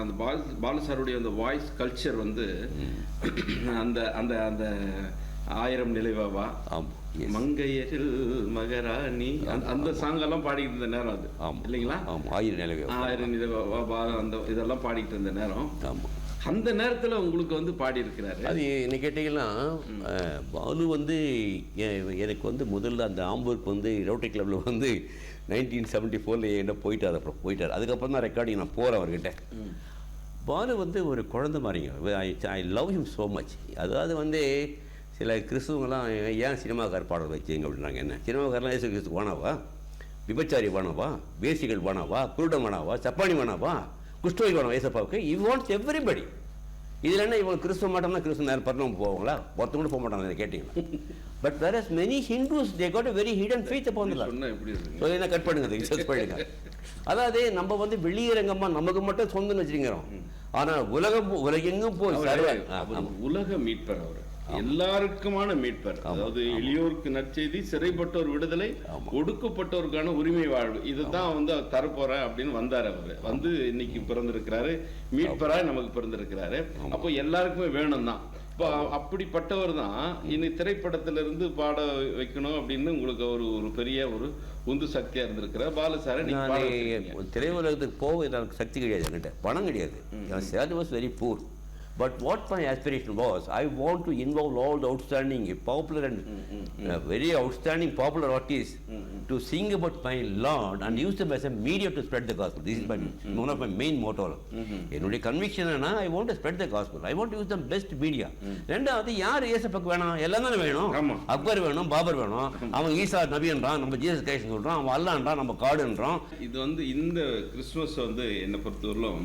அந்த பாலசாருடைய அந்த voice culture வந்து அந்த அந்த அந்த 1000 நிலைவாவா, மங்கையரில் மகராணி, அந்த சாங்கெல்லாம் பாடிக்கிட்டு இருந்த நேரம் அது இல்லைங்களா? 1000 நிலைவாவா அந்த இதெல்லாம் பாடிக்கிட்டு இருந்த நேரம். அந்த நேரத்தில் உங்களுக்கு வந்து பாடி இருக்கிறாரு. அது என்ன கேட்டிங்கன்னா, பாலு வந்து எனக்கு வந்து முதல்ல அந்த ஆம்பூருக்கு வந்து ரோட்டரி கிளப்பில் வந்து 1974 என்ன போயிட்டார். அப்புறம் போயிட்டார். அதுக்கப்புறம் தான் ரெக்கார்டிங் நான் போகிறேன் அவர்கிட்ட. பாலு வந்து ஒரு குழந்தை மாதிரிங்க. I love him so much. அதாவது வந்து சில கிறிஸ்துவங்களாம் ஏன் சினிமாக்கார் பாடல் வச்சுங்க அப்படின்றாங்க. என்ன சினிமாக்காரெலாம் ஏசு கிறிஸ்து வானாவா, விபச்சாரி வானாவா, வேசிகள் வானாவா, குருடம் வானாவா, சப்பானி வானாவா, குஷ்டோய் வேணும் ஏசப்பாவுக்கு. இவ் வாண்ட்ஸ் எவ்ரிபடி. இதில் என்ன இவங்க கிறிஸ்துவ மாட்டோம்னா கிறிஸ்துவ நேரம் பரணும் போவாங்களா? ஒருத்தவங்க கூட போக மாட்டாங்க கேட்டிங்கன்னா. But where as many Hindus they got a very hidden faith upon the Lord. So என்ன கட் பண்ணுங்க, ரிசர்ச் பண்ணுங்க. அதாவது நம்ம வந்து வெளியரங்கமாக நமக்கு மட்டும் சொந்தம்னு வச்சுருக்கிறோம். ஆனால் உலகெங்கும் போய் உலக மீட்பர் அவர், எல்லாருக்குமான மீட்பர். அதாவது எளியோருக்கு நற்செய்தி, சிறைப்பட்டோர் விடுதலை, ஒடுக்கப்பட்டோருக்கான உரிமை வாழ்வு, இதுதான் வந்து தரப்போறேன் அப்படின்னு வந்தார். அவர் வந்து இன்னைக்கு பிறந்திருக்கிறாரு, மீட்பராய் நமக்கு பிறந்திருக்கிறாரு. அப்போ எல்லாருக்குமே வேணும் தான். இப்போ அப்படிப்பட்டவர் தான் இன்னைக்கு திரைப்படத்திலிருந்து பாட வைக்கணும் அப்படின்னு உங்களுக்கு ஒரு பெரிய ஒரு உந்து சக்தியா இருந்திருக்கிறார் பாலசாரை. திரையுலகத்துக்கு போக எனக்கு சக்தி கிடையாது, என்கிட்ட பணம் கிடையாது. Very poor. But what my aspiration was, I want to involve all the outstanding, popular and very outstanding popular artists to sing about my Lord and use them as a medium to spread the gospel. This is one of my main motto. என்னுடைய conviction என்ன, I want to spread the gospel. I want to use the best media. ரெண்டாவது யார் ஏசப்பாக்கு வேணும்? எல்லாம் தானே வேணும். அக்பர் வேணும், பாபர் வேணும். அவன் ஈசா நபின்றான், நம்ம ஜீசஸ் கிரைஸ்ட் சொல்றோம், அவன் அல்லான்றான், நம்ம காடுன்றோம். இது வந்து இந்த கிறிஸ்துமஸ் வந்து என்னை பொறுத்தவரையிலும்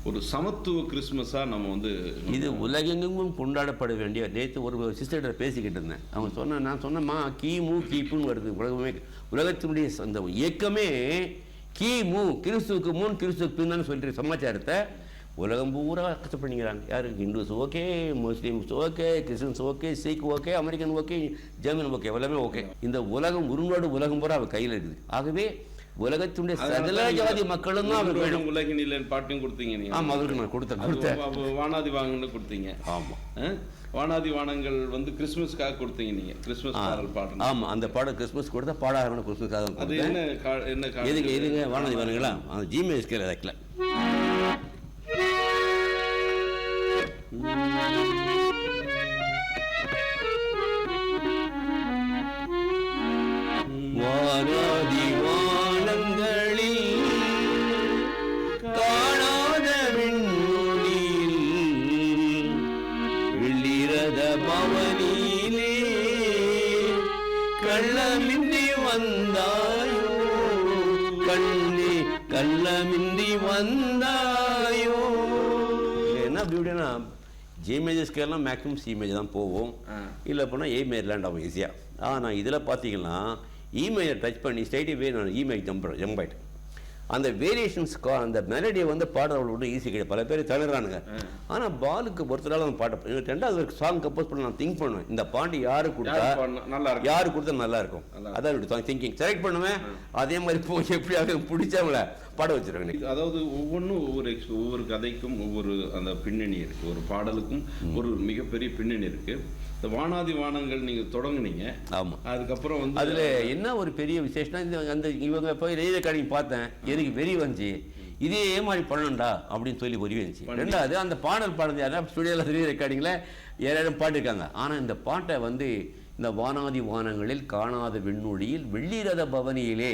ஒரு சமத்துவ கிறிஸ்துமஸா நம்ம வந்து இது உலகெங்கும் கொண்டாடப்பட வேண்டிய. நேற்று ஒரு சிஸ்டர்கிட்ட பேசிக்கிட்டு இருந்தேன். அவங்க நான் சொன்னேம்மா, கிமு கிப்புன்னு வருது உலகமே. உலகத்தினுடைய அந்த இயக்கமே கிமு, கிறிஸ்துவுக்கு முன் கிறிஸ்துவுக்கு பின்னு சொல்லிட்டு சமாச்சாரத்தை உலகம் பூரா அக்செப்ட் பண்ணிக்கிறாங்க. யாரு? Hindus okay, Muslims okay, Christians okay, Sikh okay, American okay, German okay, எல்லாமே ஓகே. இந்த உலகம் உருண்டோடு உலகம் பூரா அவர் கையில் இருக்குது. ஆகவே உலகத்துடைய சகல ஜாதி மக்களும் தான் அவர் வேணும். உலகினில் பாட்டும் கொடுத்தீங்க நீங்க. ஆமாம், அவருக்கு நான் கொடுத்தேன். வானாதி வாங்கன்னு கொடுத்தீங்க. ஆமாம், வானாதி வானங்கள் வந்து கிறிஸ்துமஸ்க்காக கொடுத்தீங்க நீங்க. கிறிஸ்துமஸ் பாடல் பாடுங்க. ஆமாம், அந்த பாடல் கிறிஸ்துமஸ் கொடுத்தா பாடாகணும். கிறிஸ்துமஸ்க்காக அது என்ன எதுங்க வானாதி வானங்களா? அந்த ஜிமெயில் வைக்கல. வானாதி வானங்களில் காணாத விண்ணில் வெள்ளிரத பவனிலே கள்ளமின்றி வந்தாயோ கண்ணே, கள்ளமின்றி வந்தாயோ. என்ன அப்படின்னா ஜே மேஜர் ஸ்கேல்லாம் மேக்ஸிமம் சி மேஜர் தான் போவோம். இல்லை போனால் ஏ மேஜர் லேண்ட் ஆகும் ஈஸியாக. ஆனால் இதில் பார்த்தீங்கன்னா இமெயிலை டச் பண்ணி ஸ்ட்ரைட்டாகவே நான் இமெயில் ஜம்ப் ஆகிட்டேன். அந்த வேரியேஷன்ஸ்க்கு அந்த மெலடியை வந்து பாடுறவங்களோட ஈஸி கிடையாது. பல பேர் தளர்றானுங்க. ஆனால் பாலுக்கு ஒருத்தரால் அந்த பாட்டை ரெண்டாவது ஒரு சாங் கம்போஸ் பண்ண நான் திங்க் பண்ணுவேன். இந்த பாட்டு யாரு கொடுத்தா நல்லா இருக்கும், அதான் திங்கிங் செலக்ட் பண்ணுவேன். அதே மாதிரி போய் எப்படியாக பிடிச்சவங்கள பாட வச்சிருக்கேன். அதாவது ஒவ்வொன்றும் ஒவ்வொரு கதைக்கும் ஒவ்வொரு அந்த பின்னணி இருக்கு. ஒரு பாடலுக்கும் ஒரு மிகப்பெரிய பின்னணி இருக்கு. இந்த வானாதி வானங்கள் நீங்க தொடங்குனீங்க. ஆமா, அதுக்கப்புறம் வந்து அதுல என்ன ஒரு பெரிய விசேஷம்னா, அந்த இவங்க போய் ரயில்வே கார்டிங் பார்த்தேன், எனக்கு வெறி வந்துச்சு. இதே மாதிரி பண்ணணும்டா அப்படின்னு சொல்லி ஒரு வந்துச்சு. ரெண்டாவது அந்த பாடல் பாடுறது யாரும் ஸ்டுடியோவில் ரீ ரெக்கார்டிங்கில் யாரும் பாடிருக்காங்க. ஆனால் இந்த பாட்டை வந்து இந்த வானாதி வானங்களில் காணாத விண்ணொழியில் வெள்ளிரத பவனியிலே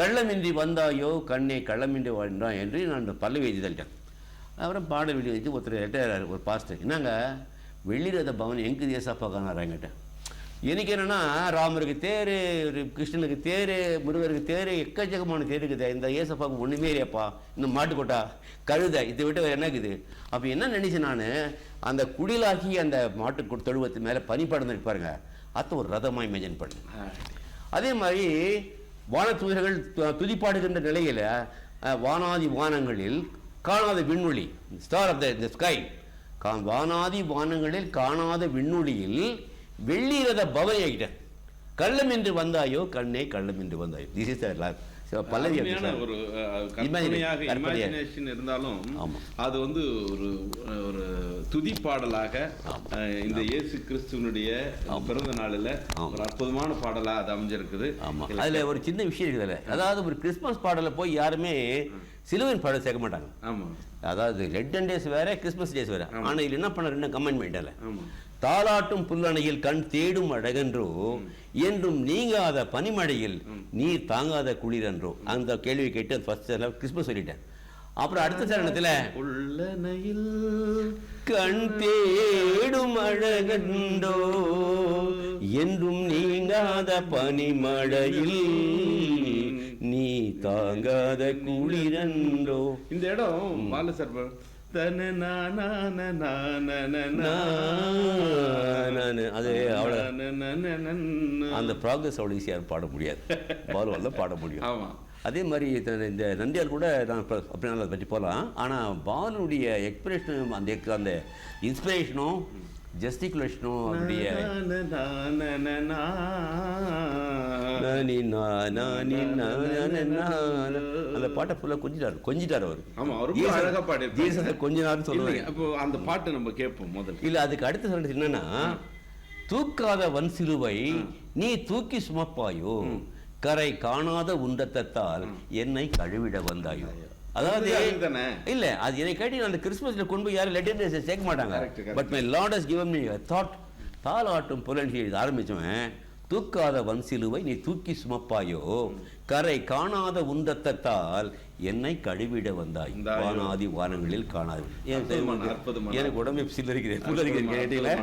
கள்ளமின்றி வந்தாயோ கண்ணே, கள்ளமின்றி வாழ்ந்தான் என்று நான் பல்லவி எழுதி தள்ளிட்டேன். அப்புறம் பாட வெளியே வச்சு ஒருத்தர் ஒரு பாஸ்டர், என்னங்க வெள்ளிரத பவன் எங்கே தேசப்பா காணாராங்கிட்ட. எனக்கு என்னென்னா, ராமருக்கு தேர், கிருஷ்ணனுக்கு தேர், முருகருக்கு தேர், எக்கச்சக்கமான தேர் இருக்குது. இந்த ஏசப்பாவுக்கு ஒன்றுமே இல்லையாப்பா, இந்த மாட்டுக்கொட்டா கழுதை, இதை விட்டு என்ன இருக்குது. அப்போ என்ன நினச்சேன் நான், அந்த குடிலாக்கி அந்த மாட்டு தொழுவத்து மேலே பனி படர்ந்து இருப்பாருங்க, அதை ஒரு ரதமாக இமேஜின் பண்ணேன். அதே மாதிரி வானத்தூதர்கள் துதிப்பாடுகின்ற நிலையில் வானாதி வானங்களில் காணாத விண்வெளி, ஸ்டார் ஆஃப் த ஸ்கை, வானாதி வானங்களில் காணாத விண்வெளியில் வெள்ளிரத பவனியாகிட்ட கள்ளம் என்று வந்தாயோ கண்ணே, கள்ளம் என்று வந்தாயோ. திஸ் இஸ் த அருமையான ஒரு கற்பனையாக இமேஜினேஷன் இருந்தாலும் அது வந்து ஒரு துதி பாடலாக இந்த இயேசு கிறிஸ்துவனுடைய பிறந்த நாளில் ஒரு அற்புதமான பாடலா அது அமைஞ்சிருக்குது. அதுல ஒரு சின்ன விஷயம் இருக்குதுல்ல, அதாவது ஒரு கிறிஸ்துமஸ் பாடல போய் யாருமே சிலுவையின் பாடல் சேர்க்க மாட்டாங்க. அதாவது ரெட் டேஸ் வேற, கிறிஸ்துமஸ் டேஸ் வேற. ஆனா இதுல என்ன பண்ண ரெண்டு கமெண்ட் பண்ணிட்டால, தாலாட்டும் புல்லணையில் கண் தேடும் அழகன்றோ, என்றும் நீங்காத பனிமழையில் நீர் தாங்காத குளிரன்றோ. அந்த கேள்வி கேட்டு ஃபர்ஸ்ட் கிறிஸ்துமஸ் சொல்லிட்டேன். அப்புறம் அடுத்த சரணத்துல உள்ளனையில் கண் தேடும் அழகன்றோ, என்றும் நீங்காத பனிமழையில் நீ தாங்காத குளிரன்றோ. இந்த இடம் பாலசர்பன் அது அந்த ப்ராக்ரஸ் அவ்வளோ ஈஸியாக பாட முடியாது, பாலுவால் பாட முடியும். அதே மாதிரி இந்த நந்தியார் கூட நான் அப்படின்னா அதை பற்றி போகலாம். ஆனால் பாலுடைய எக்ஸ்பிரஷனும் அந்த இன்ஸ்பிரேஷனும் ஜெஸ்டிகுலேஷனும் அவருடைய அந்த பாட்டை ஃபுல்லாக கொஞ்சிட்டார் அவர். அழகா பாடு கொஞ்ச நேரம் சொல்லுவாங்க. அப்போ அந்த பாட்டு நம்ம கேட்போம் முதல்ல. இல்லை, அதுக்கு அடுத்த சொல்றது என்னன்னா, தூக்காத வன் சிலுவை நீ தூக்கி சுமப்பாயோ, கரை காணாத உண்டத்தால் என்னை கழுவிட வந்தாயோ. அதாவது இல்ல, அது என்னை கேட்டி அந்த கிறிஸ்துமஸ்ல கொண்டு போய் யாரும் லெட்டர் சேர்க்க மாட்டாங்க. But my Lord has given me a thought. தாலாட்டும் புலன்சி ஆரம்பிச்சவன், தூக்காத வன் சிலுவை நீ தூக்கி சுமப்பாயோ, கரை காணாத உண்டத்தால் என்னை கழுவிட வந்தாய், வானாதி வானங்களில் காணாது. எனக்கு உடம்பே புல்லரிக்கிறேன் கேட்டீங்களா?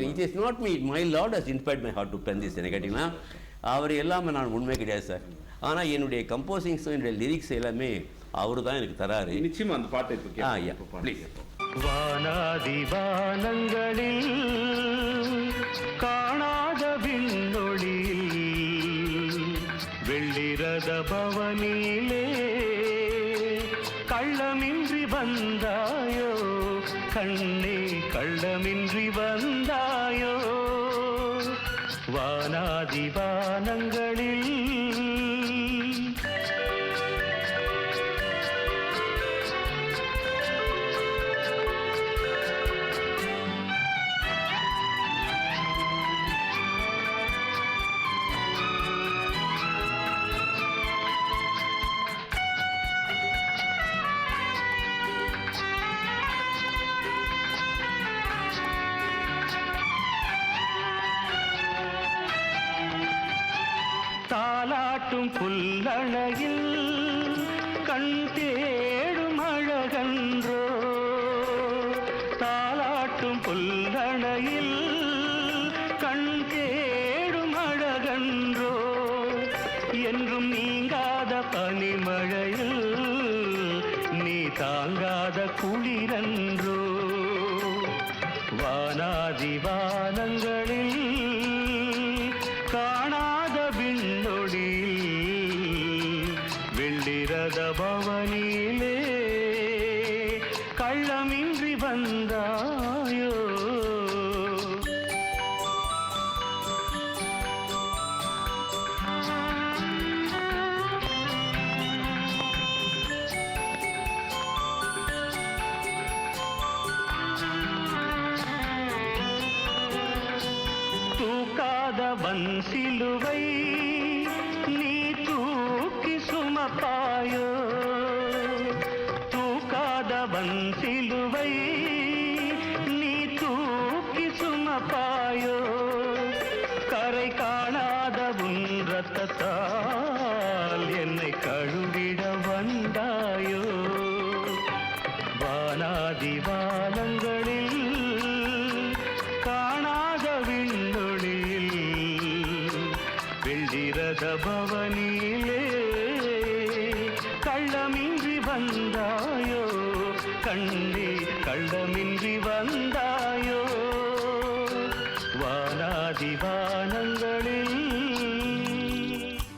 It is not me, my Lord has inspired my heart to pen this. என்ன கேட்டீங்கன்னா, அவர் எல்லாமே நான் உண்மை கிடையாது சார். ஆனால் என்னுடைய கம்போசிங்ஸ், என்னுடைய லிரிக்ஸ் எல்லாமே அவரு தான் எனக்கு தராரு. நிச்சயமா அந்த பாட்டை வானாதி வானங்களில் காணாத விண்ணொளியில் வெள்ளிரத பவனிலே கள்ளமின்றி வந்தாயோ, கண்ணே கள்ளமின்றி வந்தாயோ, வானாதி வானங்களில். தாலாட்டும் புல்லணையில் கண் தேடும் அழகன்றோ, தாலாட்டும் புல்லணையில் கண் தேடும் அழகன்றோ, என்றும் நீங்காத பனிமழையில் நீ தாங்காத குளிரன்றோ, வானாதி வானங்களில் காணாத விண்ணொடியில் வெள்ளிரத பவனிலே கள்ளமின்றி வந்தாயோ. தூக்காத வன் சிலுவை நீ தூக்கி சுமப்பாயோ, தூக்காத வன் சிலுவை நீ தூக்கி சுமப்பாயோ, கரை காணாத உன் இரத்தத்தால் என்னை கழுவிட வந்தாயோ, வானாதி வானங்களில் காணாத விண்ணொளியில் வெள்ளிரத பவனிலே கள்ளமின்றி வந்தாயோ, கண்ணே கள்ளமின்றி வந்தாயோ, வானாதி வானங்களில்.